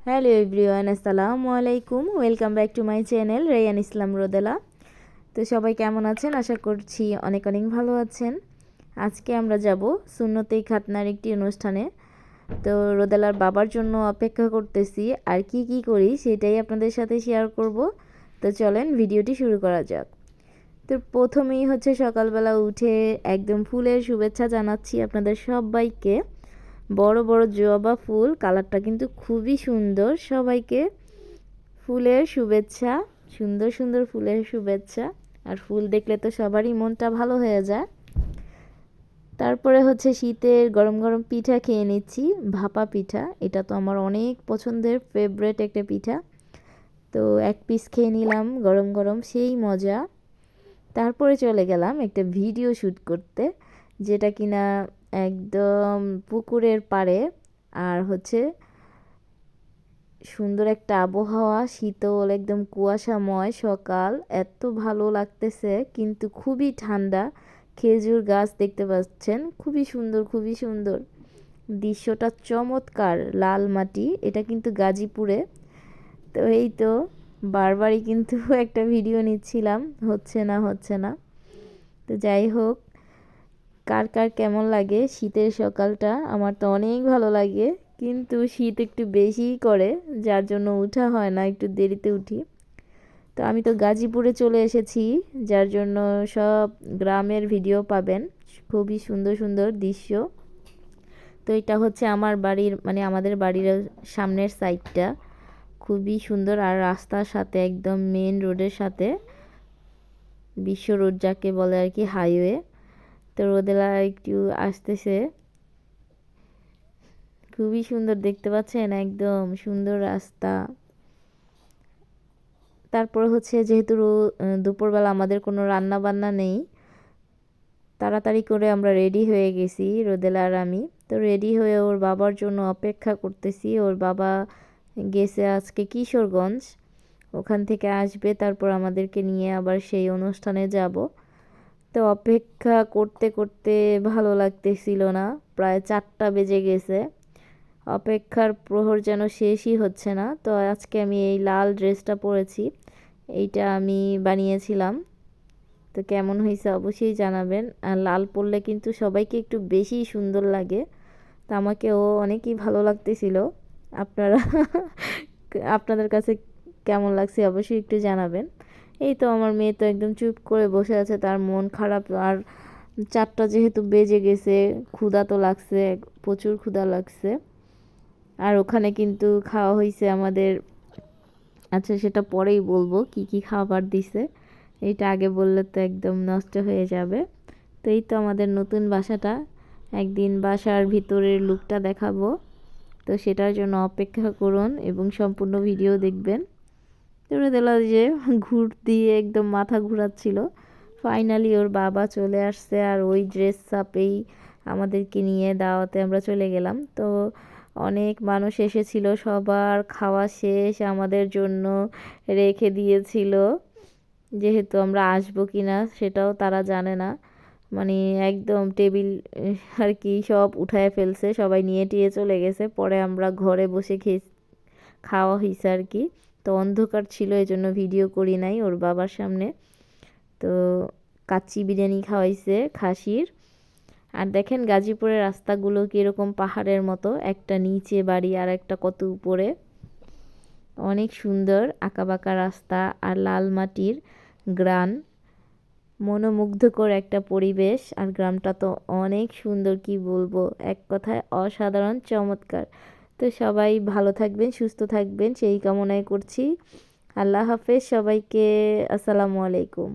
Hello everyone, আসসালামু আলাইকুম। Welcome back to my channel Rayan Islam Rodela. তো সবাই কেমন আছেন? আশা করছি অনেক অনেক ভালো আছেন। আজকে আমরা যাব সুন্নতেই খাতনার একটি অনুষ্ঠানে। তো রোদেলার বাবার জন্য অপেক্ষা করতেছি, আর কি কি করি সেটাই আপনাদের সাথে শেয়ার করব। তো চলেন ভিডিওটি শুরু করা যাক। তো প্রথমেই হচ্ছে সকালবেলা উঠে একদম ফুলের শুভেচ্ছা জানাচ্ছি আপনাদের সবাইকে। বড় বড় জবা ফুল, কালারটা কিন্তু খুবই সুন্দর। সবাইকে ফুলের শুভেচ্ছা, সুন্দর সুন্দর ফুলের শুভেচ্ছা। আর ফুল দেখলে তো সবারই মনটা ভালো হয়ে যায়। তারপরে হচ্ছে শীতের গরম গরম পিঠা খেয়ে নিচ্ছি, ভাপা পিঠা। এটা তো আমার অনেক পছন্দের ফেভারেট একটা পিঠা। তো এক পিস খেয়ে নিলাম গরম গরম, সেই মজা। তারপরে চলে গেলাম একটা ভিডিও শ্যুট করতে, যেটা কিনা একদম পুকুরের পাড়ে। আর হচ্ছে সুন্দর একটা আবহাওয়া, শীতল একদম কুয়াশাময় সকাল, এত ভালো লাগতেছে, কিন্তু খুবই ঠান্ডা। খেজুর গাছ দেখতে পাচ্ছেন, খুবই সুন্দর খুবই সুন্দর দৃশ্যটা, চমৎকার। লাল মাটি, এটা কিন্তু গাজীপুরে। তো এই তো বারবারই কিন্তু একটা ভিডিও নিচ্ছিলাম, হচ্ছে না। তো যাই হোক, কার কার কেমন লাগে শীতের সকালটা? আমার তো অনেক ভালো লাগে, কিন্তু শীত একটু বেশিই করে, যার জন্য উঠা হয় না, একটু দেরিতে উঠি। তো আমি তো গাজীপুরে চলে এসেছি, যার জন্য সব গ্রামের ভিডিও পাবেন, খুবই সুন্দর সুন্দর দৃশ্য। তো এটা হচ্ছে আমার বাড়ির, মানে আমাদের বাড়ির সামনের সাইডটা, খুবই সুন্দর। আর রাস্তার সাথে একদম মেন রোডের সাথে, বিশ্ব রোড যাকে বলে আর কি, হাইওয়ে। তো রোদেলা একটু আসতেছে, খুবই সুন্দর দেখতে পাচ্ছেন, একদম সুন্দর রাস্তা। তারপর হচ্ছে যেহেতু দুপুরবেলা আমাদের কোনো রান্না বান্না নেই, তাড়াতাড়ি করে আমরা রেডি হয়ে গেছি, রোদেলা আর আমি। তো রেডি হয়ে ওর বাবার জন্য অপেক্ষা করতেছি। ওর বাবা গেছে আজকে কিশোরগঞ্জ, ওখান থেকে আসবে, তারপর আমাদেরকে নিয়ে আবার সেই অনুষ্ঠানে যাব। তো অপেক্ষা করতে করতে ভালো লাগতেছিল না, প্রায় 4টা বেজে গেছে। অপেক্ষার প্রহর যেন শেষই হচ্ছে না। তো আজকে আমি এই লাল ড্রেসটা পরেছি, এইটা আমি বানিয়েছিলাম। তো কেমন হয়েছে অবশ্যই জানাবেন। আর লাল পরলে কিন্তু সবাইকে একটু বেশি সুন্দর লাগে। তো আমাকেও অনেকই ভালো লাগতেছিল। আপনারা আপনাদের কাছে কেমন লাগছে অবশ্যই একটু জানাবেন। এই তো আমার মেয়ে তো একদম চুপ করে বসে আছে, তার মন খারাপ। আর 4টা যেহেতু বেজে গেছে, ক্ষুধা তো লাগছে, প্রচুর ক্ষুধা লাগছে। আর ওখানে কিন্তু খাওয়া হয়েছে আমাদের, আচ্ছা সেটা পরেই বলবো কি কি খাবার দিছে। এইটা আগে বললে তো একদম নষ্ট হয়ে যাবে। তো এই তো আমাদের নতুন বাসাটা, একদিন বাসার ভিতরের লুকটা দেখাবো। তো সেটার জন্য অপেক্ষা করুন এবং সম্পূর্ণ ভিডিও দেখবেন। তারপরে দেখলাম যে ঘুর দিয়ে একদম মাথা ঘুরাচ্ছিল। ফাইনালি ওর বাবা চলে আসছে, আর ওই ড্রেস আপেই আমাদেরকে নিয়ে দাওয়াতে আমরা চলে গেলাম। তো অনেক মানুষ এসেছিল, সবার খাওয়া শেষ, আমাদের জন্য রেখে দিয়েছিল। যেহেতু আমরা আসবো কি না সেটাও তারা জানে না, মানে একদম টেবিল আর কি সব উঠায় ফেলছে, সবাই নিয়ে টিয়ে চলে গেছে। পরে আমরা ঘরে বসে খাওয়া হয়েছে আর কি। তো অন্ধকার ছিল, এই জন্য ভিডিও করি নাই ওর বাবার সামনে। তো কাচ্চি বিরিয়ানি খাওয়াইছে খাসির। আর দেখেন গাজীপুরের রাস্তাগুলো কীরকম পাহাড়ের মতো, একটা নিচে বাড়ি আর একটা কত উপরে, অনেক সুন্দর আঁকাবাঁকা রাস্তা আর লাল মাটির গ্রাম, মনোমুগ্ধকর একটা পরিবেশ। আর গ্রামটা তো অনেক সুন্দর, কি বলবো, এক কথায় অসাধারণ চমৎকার। তো সবাই ভালো থাকবেন, সুস্থ থাকবেন সেই কামনাই করছি। আল্লাহ হাফেজ সবাইকে, আসসালামু আলাইকুম।